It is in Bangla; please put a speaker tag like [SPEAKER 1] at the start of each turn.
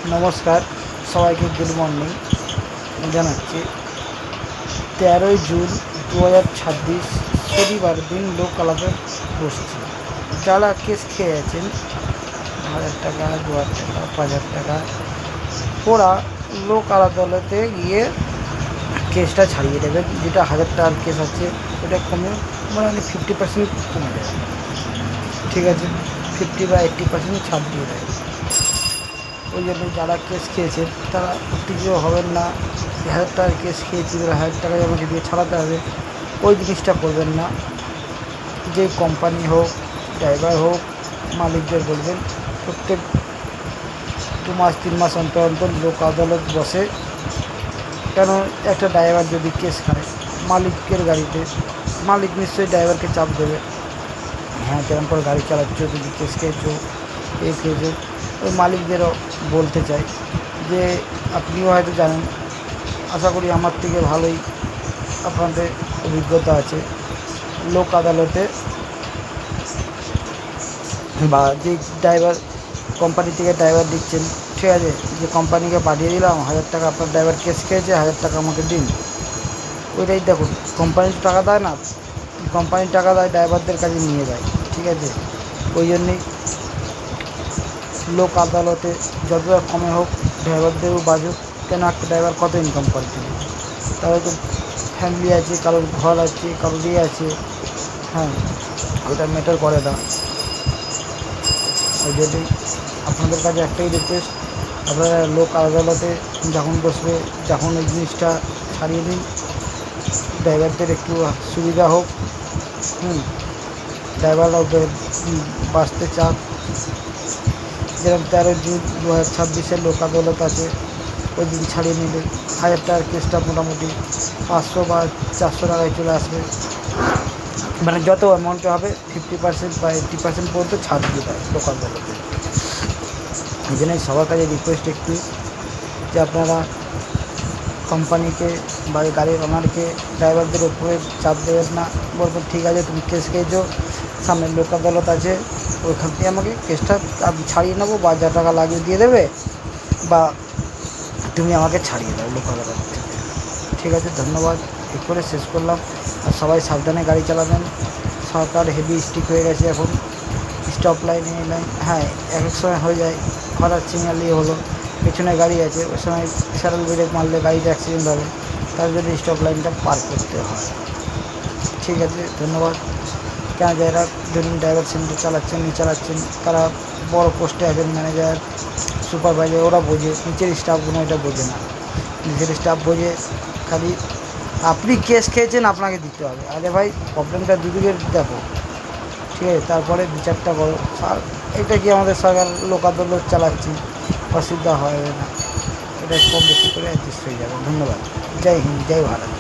[SPEAKER 1] নমস্কার, সবাইকে গুড মর্নিং জানাচ্ছি। 13ই জুন 2026 শনিবার দিন লোক আদালত বসছে। যারা কেস খেয়ে আছেন 1000 টাকা, 2000 টাকা, 5000 টাকা, ওরা লোক আদালতে গিয়ে কেসটা ছাড়িয়ে দেবেন। যেটা 1000 টাকার কেস আছে ওটা কমে মানে 50% কমে যাবে। ঠিক আছে, 50 বা 80% ছাড় দিয়ে দেয়। ওই জন্য যারা কেস খেয়েছেন তারা উত্তেজিত হবেন না। 1000 টাকার কেস খেয়েছি, 1000 টাকায় আমাকে দিয়ে ছাড়াতে হবে, ওই জিনিসটা করবেন না। যে কোম্পানি হোক, ড্রাইভার হোক, মালিকদের বলবেন প্রত্যেক 2 মাস 3 মাস অন্তর অন্তর লোক আদালত বসে। কেন, একটা ড্রাইভার যদি কেস খায় মালিকের গাড়িতে, মালিক নিশ্চয়ই ড্রাইভারকে চাপ দেবে, হ্যাঁ কেরম করে গাড়ি চালাচ্ছ, যদি কেস খেয়েছো, খেয়েছো। ওই মালিকদেরও বলতে চাই যে আপনিও হয়তো জানেন, আশা করি আমার থেকে ভালোই আপনাদের অভিজ্ঞতা আছে লোক আদালতে, বা যে ড্রাইভার কোম্পানি থেকে ড্রাইভার দিচ্ছেন, ঠিক আছে, যে কোম্পানিকে পাঠিয়ে দিলাম 1000 টাকা, আপনার ড্রাইভার কেস খেয়েছে, 1000 টাকা আমাকে দিন। ওইটাই দেখুন, কোম্পানি টাকা দেয় না, কোম্পানির টাকা দেয় ড্রাইভারদের কাছে নিয়ে যায়। ঠিক আছে, ওই জন্যেই লোক আদালতে যতটা কমে হোক ড্রাইভারদেরও বাজুক। কেন, একটা ড্রাইভার কত ইনকাম করে তিনি, তাহলে তো ফ্যামিলি আছে, কারোর ঘর আছে, কারোর আছে, হ্যাঁ, ওটা ম্যাটার করে না। ওই জন্যই আপনাদের কাছে একটাই রিকোয়েস্ট, আপনারা লোক আদালতে যখন বসবে, যখন এই জিনিসটা ছাড়িয়ে দিন, ড্রাইভারদের একটু সুবিধা হোক। ড্রাইভাররাও বাঁচতে চান। যেরকম 13 জুন 2026 লোক আদালত আছে, ওই দিন ছাড়িয়ে নিলে 1000 টাকার কেসটা মোটামুটি 500 বা 400 টাকায় চলে আসবে। মানে যত অ্যামাউন্টে হবে 50% বা 80% পর্যন্ত ছাড় দিয়ে দেয় লোক আদালতে। এই জন্যই সবার কাছে রিকোয়েস্ট একটু, যে আপনারা কোম্পানিকে বা গাড়ির ওনারকে, ড্রাইভারদের উপরে চাপ দেবেন না। বলবেন ঠিক আছে, তুমি কেস খেয়েছো, সামনে লোক আদালত আছে, ওইখান থেকে আমাকে কেসটা আমি ছাড়িয়ে নেবো, বা যা টাকা লাগিয়ে দিয়ে দেবে, বা তুমি আমাকে ছাড়িয়ে দাও লোক আদালত থেকে। ঠিক আছে, ধন্যবাদ। এই করে শেষ করলাম। আর সবাই সাবধানে গাড়ি চালাবেন। সরকার হেভি স্ট্রিক্ট হয়ে গেছে এখন। স্টপ লাইনে লাইন, হ্যাঁ এক এক সময় হয়ে যায়, হঠাৎ সিগনাল হলো, পেছনে গাড়ি আছে, ওই সময় স্যারেল ব্রেক মারলে গাড়িটা অ্যাক্সিডেন্ট হবে, তার জন্য স্টপ লাইনটা পার করতে হয়। ঠিক আছে, ধন্যবাদ। কেন, যারা ধরুন ড্রাইভার সেন্টার চালাচ্ছেন, তারা বড় পোস্টে আছেন, ম্যানেজার, সুপারভাইজার, ওরা বোঝে, নিচের স্টাফগুলো এটা বোঝে না। নিচের স্টাফ বোঝে খালি আপনি কেস খেয়েছেন আপনাকে দিতে হবে। আরে ভাই, প্রবলেমটা দুদিকে দেখো, ঠিক আছে, তারপরে বিচারটা করো। আর এটা কি আমাদের সরকার লোক আদালত চালাচ্ছি, অসুবিধা হবে না, এটা কম বেশি করে অ্যাডজাস্ট হয়ে যাবে। ধন্যবাদ। জয় হিন্দ, জয় ভারত।